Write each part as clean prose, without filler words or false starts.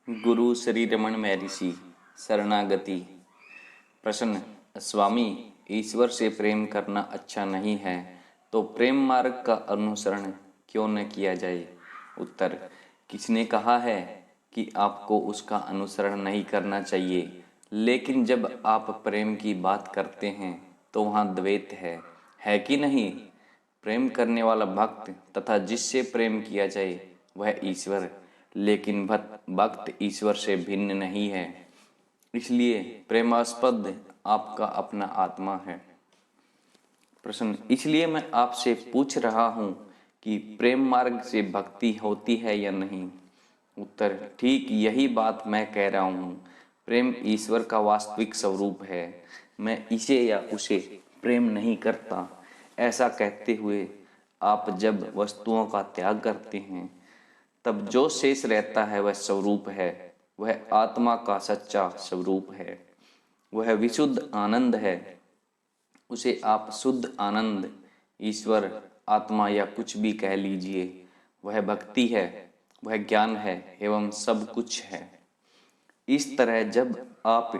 गुरु श्री रमन महर्षि शरणागति। प्रश्न, स्वामी, ईश्वर से प्रेम करना अच्छा नहीं है तो प्रेम मार्ग का अनुसरण क्यों न किया जाए? उत्तर, किसने कहा है कि आपको उसका अनुसरण नहीं करना चाहिए? लेकिन जब आप प्रेम की बात करते हैं तो वहाँ द्वैत है कि नहीं? प्रेम करने वाला भक्त तथा जिससे प्रेम किया जाए वह ईश्वर, लेकिन भक्त ईश्वर से भिन्न नहीं है, इसलिए प्रेमास्पद आपका अपना आत्मा है। प्रश्न, इसलिए मैं आपसे पूछ रहा हूं कि प्रेम मार्ग से भक्ति होती है या नहीं? उत्तर, ठीक यही बात मैं कह रहा हूं। प्रेम ईश्वर का वास्तविक स्वरूप है। मैं इसे या उसे प्रेम नहीं करता, ऐसा कहते हुए आप जब वस्तुओं का त्याग करते हैं तब जो शेष रहता है वह स्वरूप है, वह आत्मा का सच्चा स्वरूप है, वह विशुद्ध आनंद है। उसे आप शुद्ध आनंद, ईश्वर, आत्मा या कुछ भी कह लीजिए। वह भक्ति है, वह ज्ञान है एवं सब कुछ है। इस तरह जब आप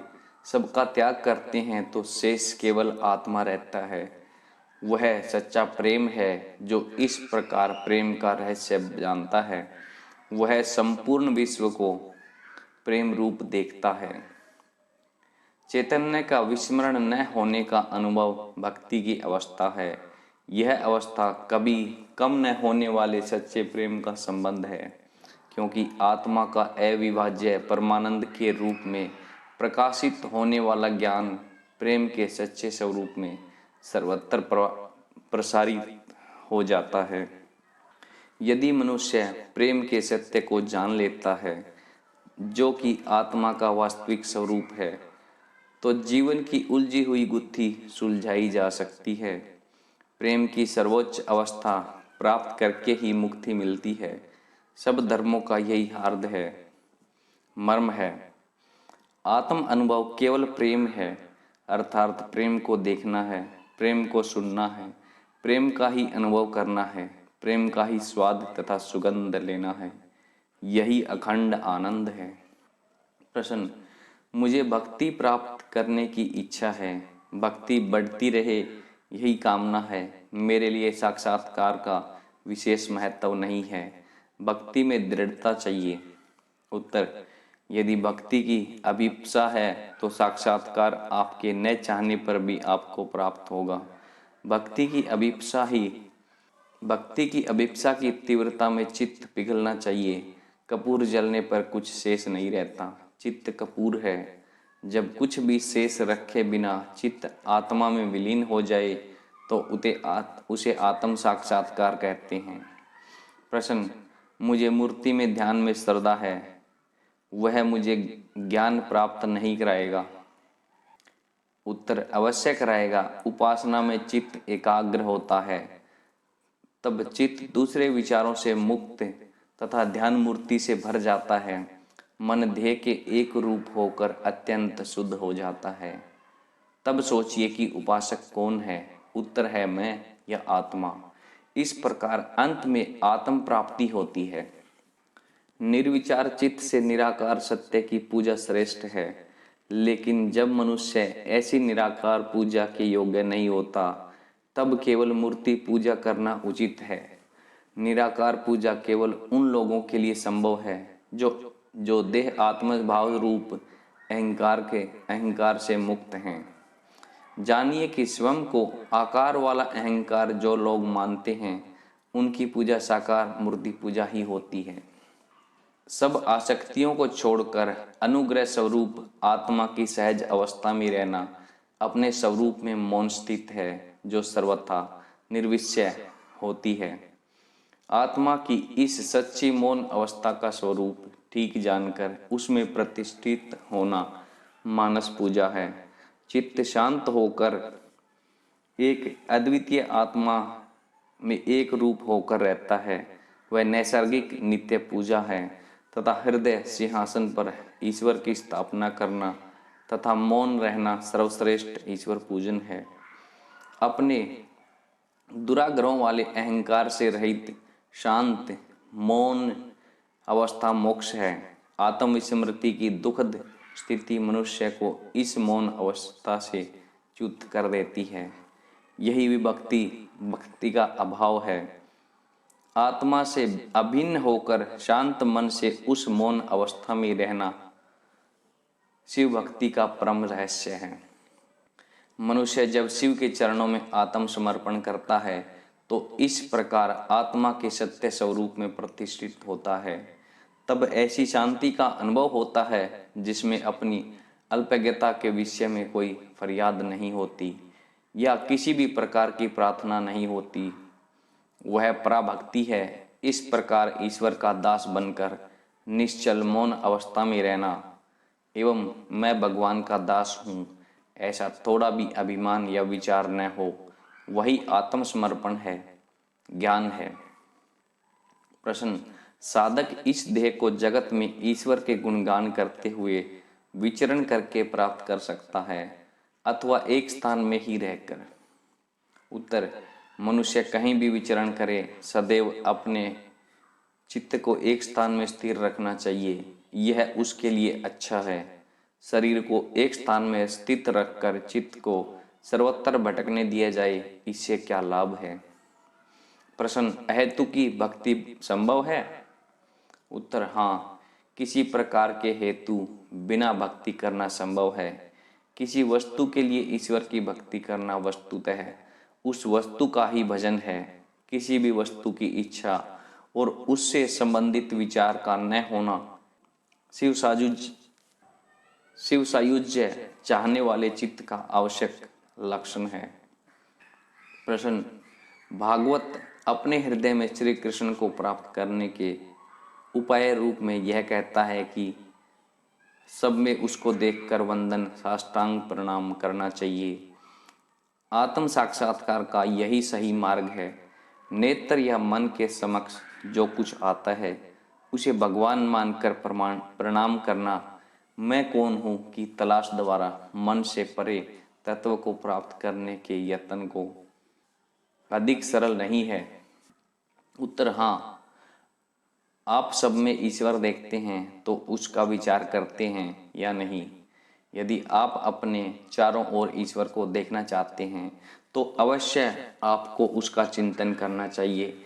सबका त्याग करते हैं तो शेष केवल आत्मा रहता है। वह सच्चा प्रेम है जो इस प्रकार प्रेम का रहस्य जानता है। वह संपूर्ण विश्व को प्रेम रूप देखता है। चैतन्य का विस्मरण न होने का अनुभव भक्ति की अवस्था है। यह अवस्था कभी कम न होने वाले सच्चे प्रेम का संबंध है, क्योंकि आत्मा का अविभाज्य परमानंद के रूप में प्रकाशित होने वाला ज्ञान प्रेम के सच्चे स्वरूप में सर्वत्र प्रसारित हो जाता है। यदि मनुष्य प्रेम के सत्य को जान लेता है, जो कि आत्मा का वास्तविक स्वरूप है, तो जीवन की उलझी हुई गुत्थी सुलझाई जा सकती है। प्रेम की सर्वोच्च अवस्था प्राप्त करके ही मुक्ति मिलती है। सब धर्मों का यही हार्द है, मर्म है। आत्म अनुभव केवल प्रेम है, अर्थात प्रेम को देखना है, प्रेम को सुनना है, प्रेम का ही अनुभव करना है, प्रेम का ही स्वाद तथा सुगंध लेना है। यही अखंड आनंद है। प्रश्न, मुझे भक्ति प्राप्त करने की इच्छा है, भक्ति बढ़ती रहे यही कामना है। मेरे लिए साक्षात्कार का विशेष महत्व नहीं है, भक्ति में दृढ़ता चाहिए। उत्तर, यदि भक्ति की अभिप्सा है तो साक्षात्कार आपके न चाहने पर भी आपको प्राप्त होगा। भक्ति की अभिप्सा की तीव्रता में चित्त पिघलना चाहिए। कपूर जलने पर कुछ शेष नहीं रहता, चित्त कपूर है। जब कुछ भी शेष रखे बिना चित्त आत्मा में विलीन हो जाए तो उसे आत्म साक्षात्कार कहते हैं। प्रश्न, मुझे मूर्ति में ध्यान में श्रद्धा है, वह मुझे ज्ञान प्राप्त नहीं कराएगा? उत्तर, अवश्य कराएगा। उपासना में चित्त एकाग्र होता है, तब चित्त दूसरे विचारों से मुक्त तथा ध्यान मूर्ति से भर जाता है। मन ध्येय के एक रूप होकर अत्यंत शुद्ध हो जाता है। तब सोचिए कि उपासक कौन है? उत्तर है मैं या आत्मा। इस प्रकार अंत में आत्म प्राप्ति होती है। निर्विचार चित्त से निराकार सत्य की पूजा श्रेष्ठ है, लेकिन जब मनुष्य ऐसी निराकार पूजा के योग्य नहीं होता तब केवल मूर्ति पूजा करना उचित है। निराकार पूजा केवल उन लोगों के लिए संभव है जो देह आत्म भाव रूप अहंकार से मुक्त हैं। जानिए कि स्वयं को आकार वाला अहंकार जो लोग मानते हैं, उनकी पूजा साकार मूर्ति पूजा ही होती है। सब आसक्तियों को छोड़कर अनुग्रह स्वरूप आत्मा की सहज अवस्था में रहना अपने स्वरूप में मौन स्थित है, जो सर्वथा निर्विषय होती है। आत्मा की इस सच्ची मौन अवस्था का स्वरूप ठीक जानकर उसमें प्रतिष्ठित होना मानस पूजा है। चित्त शांत होकर एक अद्वितीय आत्मा में एक रूप होकर रहता है, वह नैसर्गिक नित्य पूजा है। तथा हृदय सिंहासन पर ईश्वर की स्थापना करना तथा मौन रहना सर्वश्रेष्ठ ईश्वर पूजन है। अपने दुराग्रहों वाले अहंकार से रहित शांत मौन अवस्था मोक्ष है। आत्मविस्मृति की दुखद स्थिति मनुष्य को इस मौन अवस्था से च्युत कर देती है। यही विभक्ति भक्ति का अभाव है। आत्मा से अभिन्न होकर शांत मन से उस मौन अवस्था में रहना शिव भक्ति का परम रहस्य है। मनुष्य जब शिव के चरणों में आत्म समर्पण करता है तो इस प्रकार आत्मा के सत्य स्वरूप में प्रतिष्ठित होता है। तब ऐसी शांति का अनुभव होता है जिसमें अपनी अल्पज्ञता के विषय में कोई फरियाद नहीं होती या किसी भी प्रकार की प्रार्थना नहीं होती। वह पराभक्ति है। इस प्रकार ईश्वर का दास बनकर निश्चल मौन अवस्था में रहना एवं मैं भगवान का दास हूँ ऐसा थोड़ा भी अभिमान या विचार न हो, वही आत्मसमर्पण है, ज्ञान है। प्रश्न, साधक इस देह को जगत में ईश्वर के गुणगान करते हुए विचरण करके प्राप्त कर सकता है अथवा एक स्थान में ही रहकर? उत्तर, मनुष्य कहीं भी विचरण करे, सदैव अपने चित्त को एक स्थान में स्थिर रखना चाहिए। यह उसके लिए अच्छा है। शरीर को एक स्थान में स्थित रखकर चित्त को सर्वत्र भटकने दिया जाए, इससे क्या लाभ है? प्रश्न, अहेतु की भक्ति संभव है? उत्तर, हाँ, किसी प्रकार के हेतु बिना भक्ति करना संभव है। किसी वस्तु के लिए ईश्वर की भक्ति करना वस्तुतः उस वस्तु का ही भजन है। किसी भी वस्तु की इच्छा और उससे संबंधित विचार का न होना शिव सायुज्य चाहने वाले चित्त का आवश्यक लक्षण है। प्रश्न, भागवत अपने हृदय में श्री कृष्ण को प्राप्त करने के उपाय रूप में यह कहता है कि सब में उसको देखकर वंदन साष्टांग प्रणाम करना चाहिए। आत्म साक्षात्कार का यही सही मार्ग है। नेत्र या मन के समक्ष जो कुछ आता है उसे भगवान मानकर प्रणाम करना मैं कौन हूँ की तलाश द्वारा मन से परे तत्व को प्राप्त करने के यत्न को अधिक सरल नहीं है? उत्तर, हाँ, आप सब में ईश्वर देखते हैं तो उसका विचार करते हैं या नहीं? यदि आप अपने चारों ओर ईश्वर को देखना चाहते हैं तो अवश्य आपको उसका चिंतन करना चाहिए।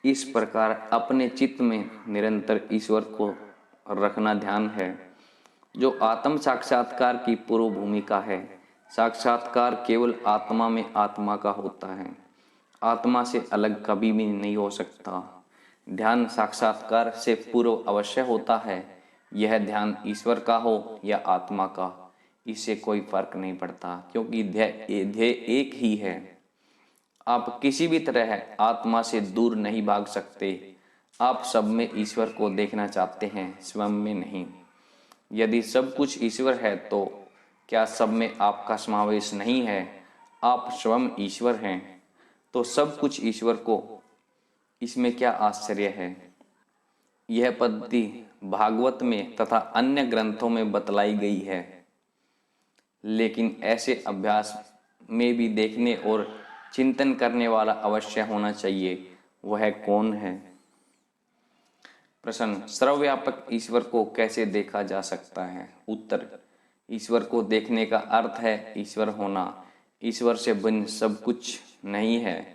इस प्रकार अपने चित्त में निरंतर ईश्वर को रखना ध्यान है, जो आत्म साक्षात्कार की पूर्व भूमिका है। साक्षात्कार केवल आत्मा में आत्मा का होता है, आत्मा से अलग कभी भी नहीं हो सकता। ध्यान साक्षात्कार से पूर्व अवश्य होता है। यह ध्यान ईश्वर का हो या आत्मा का, इससे कोई फर्क नहीं पड़ता, क्योंकि ध्येय एक ही है। आप किसी भी तरह आत्मा से दूर नहीं भाग सकते। आप सब में ईश्वर को देखना चाहते हैं, स्वयं में नहीं। यदि सब कुछ ईश्वर है तो क्या सब में आपका समावेश नहीं है? आप स्वयं ईश्वर हैं तो सब कुछ ईश्वर को, इसमें क्या आश्चर्य है? यह पद्धति भागवत में तथा अन्य ग्रंथों में बतलाई गई है, लेकिन ऐसे अभ्यास में भी देखने और चिंतन करने वाला अवश्य होना चाहिए। वह कौन है? प्रश्न, सर्वव्यापक ईश्वर को कैसे देखा जा सकता है? उत्तर, ईश्वर को देखने का अर्थ है ईश्वर होना। ईश्वर से भिन्न सब कुछ नहीं है।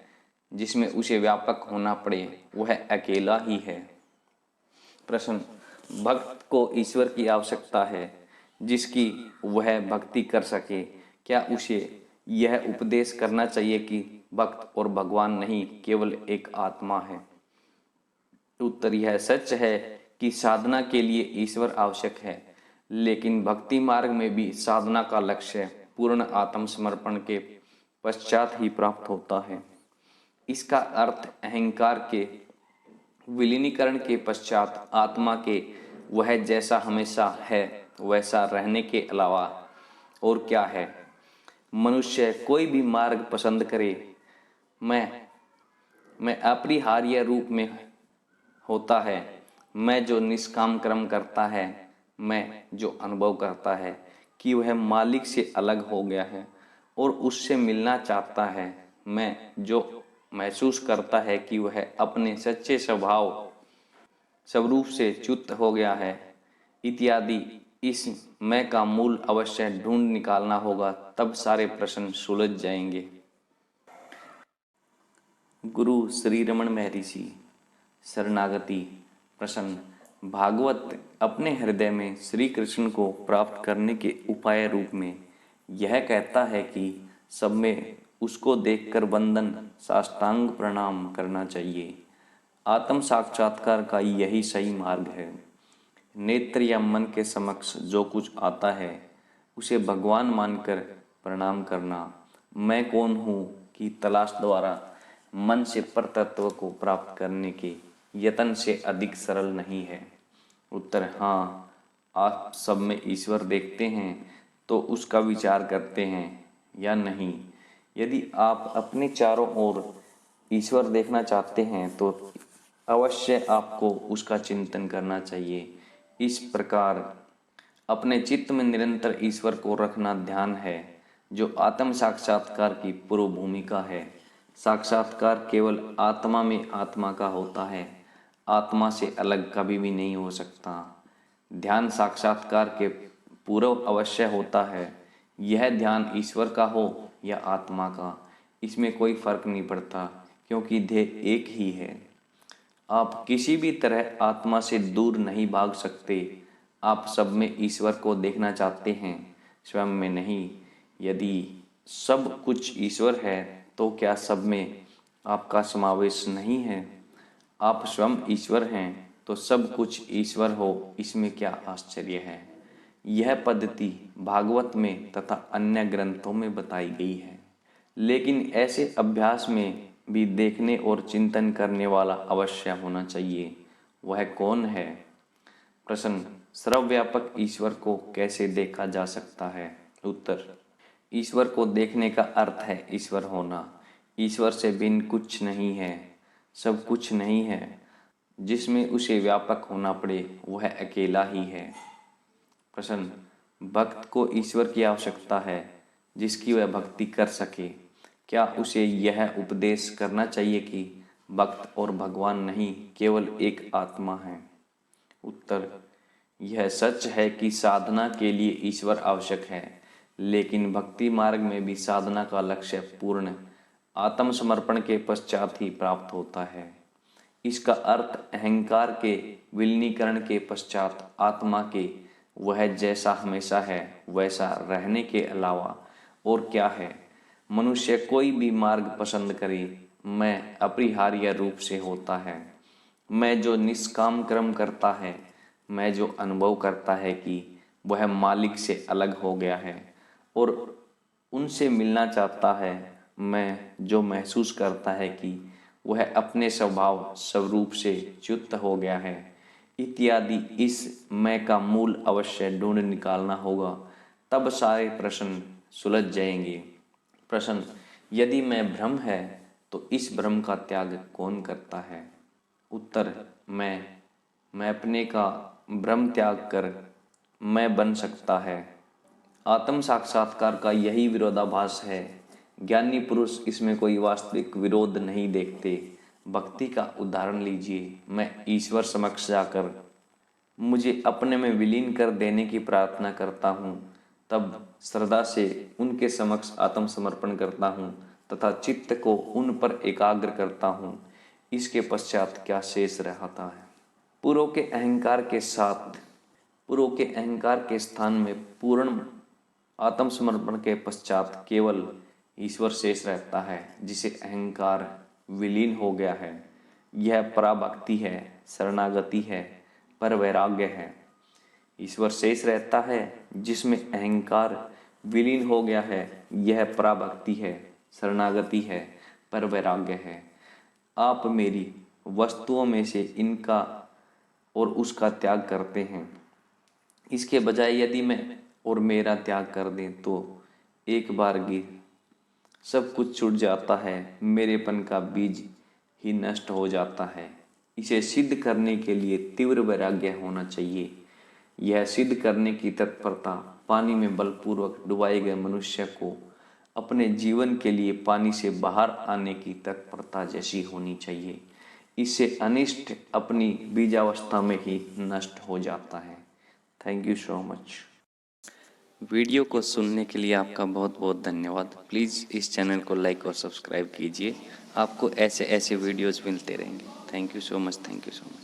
जिसमें उसे व्यापक होना पड़े वह अकेला ही है। प्रश्न, भक्त को ईश्वर की आवश्यकता है जिसकी वह भक्ति कर सके। क्या उसे यह उपदेश करना चाहिए कि भक्त और भगवान नहीं, केवल एक आत्मा है? उत्तर, यह सच है कि साधना के लिए ईश्वर आवश्यक है, लेकिन भक्ति मार्ग में भी साधना का लक्ष्य पूर्ण आत्मसमर्पण के पश्चात ही प्राप्त होता है। इसका अर्थ अहंकार के विलीनीकरण के पश्चात आत्मा के वह जैसा हमेशा है वैसा रहने के अलावा और क्या है? मनुष्य कोई भी मार्ग पसंद करे, मैं अपरिहार्य रूप में होता है। मैं जो निष्काम कर्म करता है, मैं जो अनुभव करता है कि वह मालिक से अलग हो गया है और उससे मिलना चाहता है, मैं जो महसूस करता है कि वह अपने सच्चे स्वरूप से च्युत हो गया है, इत्यादि इस मैं का मूल अवश्य ढूंढ निकालना होगा, तब सारे प्रश्न सुलझ जाएंगे। गुरु श्री रमन महर्षि। शरणागति। प्रश्न। भागवत अपने हृदय में श्री कृष्ण को प्राप्त करने के उपाय रूप में यह कहता है कि सब में उसको देखकर वंदन साष्टांग प्रणाम करना चाहिए। आत्म साक्षात्कार का यही सही मार्ग है। नेत्र या मन के समक्ष जो कुछ आता है उसे भगवान मानकर प्रणाम करना मैं कौन हूँ की तलाश द्वारा मन से परतत्व को प्राप्त करने के यत्न से अधिक सरल नहीं है। उत्तर। हाँ, आप सब में ईश्वर देखते हैं तो उसका विचार करते हैं या नहीं? यदि आप अपने चारों ओर ईश्वर देखना चाहते हैं तो अवश्य आपको उसका चिंतन करना चाहिए। इस प्रकार अपने चित्त में निरंतर ईश्वर को रखना ध्यान है, जो आत्म साक्षात्कार की पूर्व भूमिका है। साक्षात्कार केवल आत्मा में आत्मा का होता है, आत्मा से अलग कभी भी नहीं हो सकता। ध्यान साक्षात्कार के पूर्व अवश्य होता है। यह ध्यान ईश्वर का हो या आत्मा का, इसमें कोई फर्क नहीं पड़ता, क्योंकि ध्येय एक ही है। आप किसी भी तरह आत्मा से दूर नहीं भाग सकते। आप सब में ईश्वर को देखना चाहते हैं, स्वयं में नहीं। यदि सब कुछ ईश्वर है तो क्या सब में आपका समावेश नहीं है? आप स्वयं ईश्वर हैं तो सब कुछ ईश्वर हो, इसमें क्या आश्चर्य है? यह पद्धति भागवत में तथा अन्य ग्रंथों में बताई गई है। लेकिन ऐसे अभ्यास में भी देखने और चिंतन करने वाला अवश्य होना चाहिए। वह कौन है? प्रश्न। सर्वव्यापक ईश्वर को कैसे देखा जा सकता है? उत्तर। ईश्वर को देखने का अर्थ है ईश्वर होना। ईश्वर से भिन्न कुछ नहीं है, सब कुछ नहीं है। जिसमें उसे व्यापक होना पड़े वह अकेला ही है। प्रश्न। भक्त को ईश्वर की आवश्यकता है जिसकी वह भक्ति कर सके। क्या उसे यह उपदेश करना चाहिए कि भक्त और भगवान नहीं, केवल एक आत्मा है? उत्तर। यह सच है कि साधना के लिए ईश्वर आवश्यक है, लेकिन भक्ति मार्ग में भी साधना का लक्ष्य पूर्ण आत्मसमर्पण के पश्चात ही प्राप्त होता है। इसका अर्थ अहंकार के विलीनीकरण के पश्चात आत्मा के वह जैसा हमेशा है वैसा रहने के अलावा और क्या है। मनुष्य कोई भी मार्ग पसंद करे, मैं अपरिहार्य रूप से होता है। मैं जो निष्काम कर्म करता है, मैं जो अनुभव करता है कि वह मालिक से अलग हो गया है और उनसे मिलना चाहता है, मैं जो महसूस करता है कि वह अपने स्वभाव स्वरूप से च्युत हो गया है, इत्यादि इस मैं का मूल अवश्य ढूंढ निकालना होगा, तब सारे प्रश्न सुलझ जाएंगे। प्रश्न। यदि मैं भ्रम है तो इस भ्रम का त्याग कौन करता है? उत्तर। मैं अपने का भ्रम त्याग कर मैं बन सकता है। आत्म साक्षात्कार का यही विरोधाभास है। ज्ञानी पुरुष इसमें कोई वास्तविक विरोध नहीं देखते। भक्ति का उदाहरण लीजिए। मैं ईश्वर समक्ष जाकर मुझे अपने में विलीन कर देने की प्रार्थना करता हूँ, तब श्रद्धा से उनके समक्ष आत्मसमर्पण करता हूँ तथा चित्त को उन पर एकाग्र करता हूँ। इसके पश्चात क्या शेष रहता है? पूर्व के अहंकार के स्थान में पूर्ण आत्मसमर्पण के पश्चात केवल ईश्वर शेष रहता है, जिसे अहंकार विलीन हो गया है। यह पराभक्ति है, शरणागति है, पर वैराग्य है। ईश्वर शेष रहता है जिसमें अहंकार विलीन हो गया है। यह पराभक्ति है, शरणागति है, पर वैराग्य है। आप मेरी वस्तुओं में से इनका और उसका त्याग करते हैं। इसके बजाय यदि मैं और मेरा त्याग कर दें तो एक बारगी सब कुछ छूट जाता है, मेरेपन का बीज ही नष्ट हो जाता है। इसे सिद्ध करने के लिए तीव्र वैराग्य होना चाहिए। यह सिद्ध करने की तत्परता पानी में बलपूर्वक डुबाए गए मनुष्य को अपने जीवन के लिए पानी से बाहर आने की तत्परता जैसी होनी चाहिए। इससे अनिष्ट अपनी बीजावस्था में ही नष्ट हो जाता है। Thank you so much. Video को सुनने के लिए आपका बहुत बहुत धन्यवाद। प्लीज़ इस चैनल को लाइक और सब्सक्राइब कीजिए। आपको ऐसे ऐसे वीडियोस मिलते रहेंगे। Thank you so much, thank you so much.